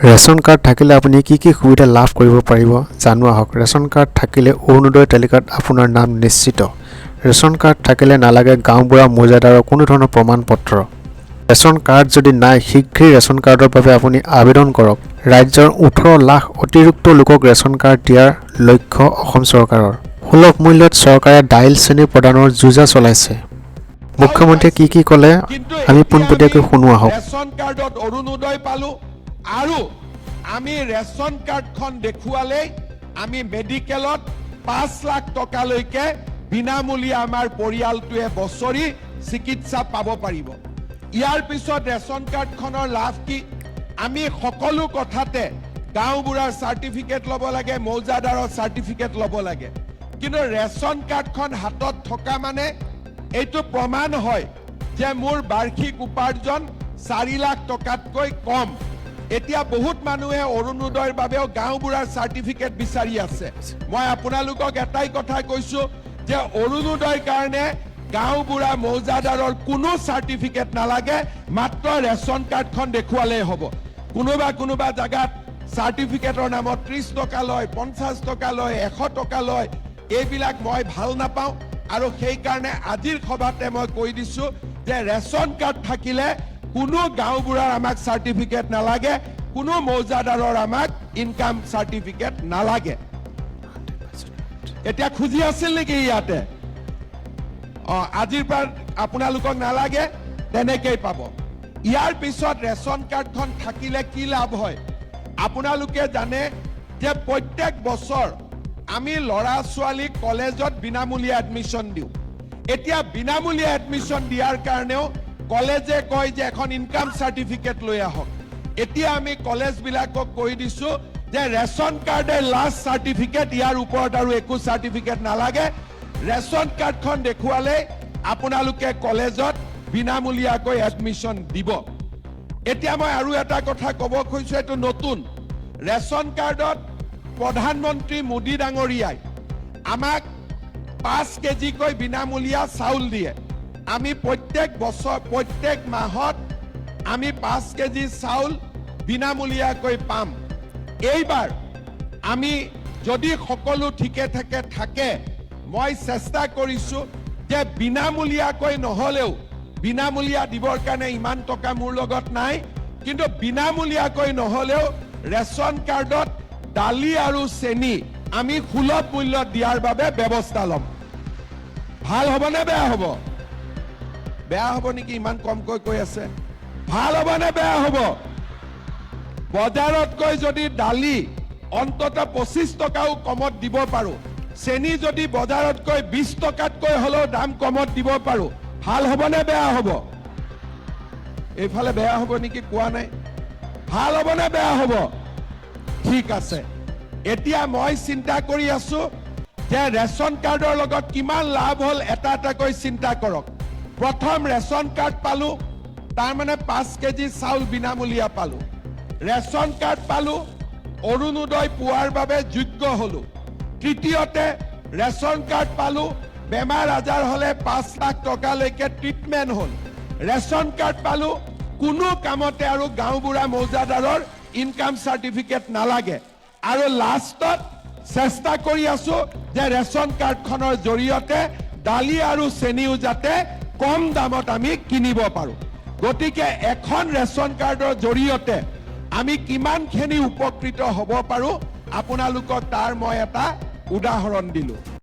Ration card থাকিলে আপুনি কি কি সুবিধা লাভ কৰিব পাৰিব জানো আহক। ৰেচন কাৰ্ড থাকিলে অৰুণোদয় তালিকাত আপোনাৰ নাম নিশ্চিত। ৰেচন কাৰ্ড থাকিলে নালাগে গাঁওবুঢ়া মৌজাদাৰৰ কোনো ধৰণৰ প্ৰমাণ পত্ৰ। ৰেচন কাৰ্ড যদি নাই শীঘ্ৰেই ৰেচন কাৰ্ডৰ বাবে আপুনি আবেদন কৰক। ৰাজ্যৰ 18 লাখ অতিৰিক্ত লোকক ৰেচন কাৰ্ড দিয়াৰ লক্ষ্য অসম চৰকাৰৰ। সুলভ মূল্যত চৰকাৰে দাইল চেনি প্ৰদানৰ যোজা চলাইছে। মুখ্যমন্ত্ৰীয়ে কি ক'লে আমি পোনপটীয়াকৈ শুনো আহক। ৰেচন কাৰ্ডত অৰুণোদয় পালো আৰু আমি ৰেচন কাৰ্ডখন দেখুৱালেই আমি মেডিকেলত 5 লাখ টকালৈকে বিনামূলীয়া আমাৰ পৰিয়ালটোৱে বছৰি চিকিৎসা পাব পাৰিব। ইয়াৰ পিছত ৰেচন কাৰ্ডখনৰ লাভ কি? আমি সকলো কথাতে গাঁওবুঢ়াৰ চাৰ্টিফিকেট ল'ব লাগে, মৌজাদাৰৰ চাৰ্টিফিকেট ল'ব লাগে, কিন্তু ৰেচন কাৰ্ডখন হাতত থকা মানে এইটো প্ৰমাণ হয় যে মোৰ বাৰ্ষিক উপাৰ্জন 4 লাখ টকাতকৈ কম। এতিয়া বহুত মানুহে অৰুণোদয়ৰ বাবেও গাঁওবুঢ়াৰ চাৰ্টিফিকেট বিচাৰি আছে। মই আপোনালোকক এটাই কথা কৈছো যে অৰুণোদয়ৰ কাৰণে গাঁওবুঢ়া মৌজাদাৰৰ কোনো চাৰ্টিফিকেট নালাগে, মাত্ৰ ৰেচন কাৰ্ডখন দেখুৱালেই হ'ব। কোনোবা জাগাত চাৰ্টিফিকেটৰ নামত 30 টকা লয়, 50 টকা লয়, 100 টকা লয়। এইবিলাক মই ভাল নাপাওঁ আৰু সেইকাৰণে আজিৰ সভাতে মই কৈ দিছো যে ৰেচন কাৰ্ড থাকিলে কোনো গাঁওবুঢ়াৰ আমাক চাৰ্টিফিকেট নালাগে, কোনো মৌজাদাৰৰ আমাক ইনকাম চাৰ্টিফিকেট নালাগে। এতিয়া খুজি আছিল নেকি ইয়াতে? আজিৰ পৰা আপোনালোকক নালাগে, তেনেকেই পাব। ইয়াৰ পিছত ৰেচন কাৰ্ডখন থাকিলে কি লাভ হয় আপোনালোকে জানে যে প্ৰত্যেক বছৰ আমি ল'ৰা ছোৱালীক কলেজত বিনামূলীয়া এডমিশ্যন দিওঁ। এতিয়া বিনামূলীয়া এডমিশ্যন দিয়াৰ কাৰণেও কলেজে কয় যে এখন ইনকাম চাৰ্টিফিকেট লৈ আহক। এতিয়া আমি কলেজবিলাকক কৈ দিছো যে ৰেচন কাৰ্ডে লাষ্ট চাৰ্টিফিকেট, ইয়াৰ ওপৰত আৰু একো চাৰ্টিফিকেট নালাগে। ৰেচন কাৰ্ডখন দেখুৱালে আপোনালোকে কলেজত বিনামূলীয়াকৈ এডমিশ্যন দিব। এতিয়া মই আৰু এটা কথা ক'ব খুজিছো, এইটো নতুন ৰেচন কাৰ্ডত প্ৰধানমন্ত্ৰী মোদী ডাঙৰীয়াই আমাক 5 কেজিকৈ বিনামূলীয়া চাউল দিয়ে। আমি প্ৰত্যেক মাহত আমি 5 কেজি চাউল বিনামূলীয়াকৈ পাম। এইবাৰ আমি যদি সকলো ঠিকে থাকে মই চেষ্টা কৰিছো যে বিনামূলীয়াকৈ নহলেও, বিনামূলীয়া দিবৰ কাৰণে ইমান টকা মোৰ লগত নাই, কিন্তু বিনামূলীয়াকৈ নহলেও ৰেচন কাৰ্ডত দালি আৰু চেনি আমি সুলভ মূল্যত দিয়াৰ বাবে ব্যৱস্থা ল'ম। ভাল হ'ব নে বেয়া হ'ব? বেয়া হ'ব নেকি? ইমান কমকৈ কৈ আছে। ভাল হ'ব নে বেয়া হ'ব? বজাৰতকৈ যদি দালি অন্ততঃ 25 টকাও কমত দিব পাৰো, চেনি যদি বজাৰতকৈ 20 টকাতকৈ হলেও দাম কমত দিব পাৰো, ভাল হ'ব নে বেয়া হ'ব? এইফালে বেয়া হ'ব নেকি কোৱা নাই? ভাল হ'ব নে বেয়া হ'ব? ঠিক আছে। এতিয়া মই চিন্তা কৰি আছো যে ৰেচন কাৰ্ডৰ লগত কিমান লাভ হ'ল এটা এটাকৈ চিন্তা কৰক। প্ৰথম ৰেচন কাৰ্ড পালো, তাৰ মানে 5 কেজি চাউল বিনামূলীয়া পালো। ৰেচন কাৰ্ড পালো, অৰুণোদয় পোৱাৰ বাবে যোগ্য হলো। তৃতীয়তে ৰেচন কাৰ্ড পালো, বেমাৰ আজাৰ হলে 5 লাখ টকালৈকে ট্ৰিটমেণ্ট হ'ল। ৰেচন কাৰ্ড পালো, কোনো কামতে আৰু গাঁওবুঢ়া মৌজাদাৰৰ ইনকাম চাৰ্টিফিকেট নালাগে। আৰু লাষ্টত চেষ্টা কৰি আছো যে ৰেচন কাৰ্ডখনৰ জৰিয়তে দালি আৰু চেনিও যাতে কম দামত আমি কিনিব পাৰো। গতিকে এখন ৰেচন কাৰ্ডৰ জৰিয়তে আমি কিমানখিনি উপকৃত হ'ব পাৰো আপোনালোকক তাৰ মই এটা উদাহৰণ দিলো।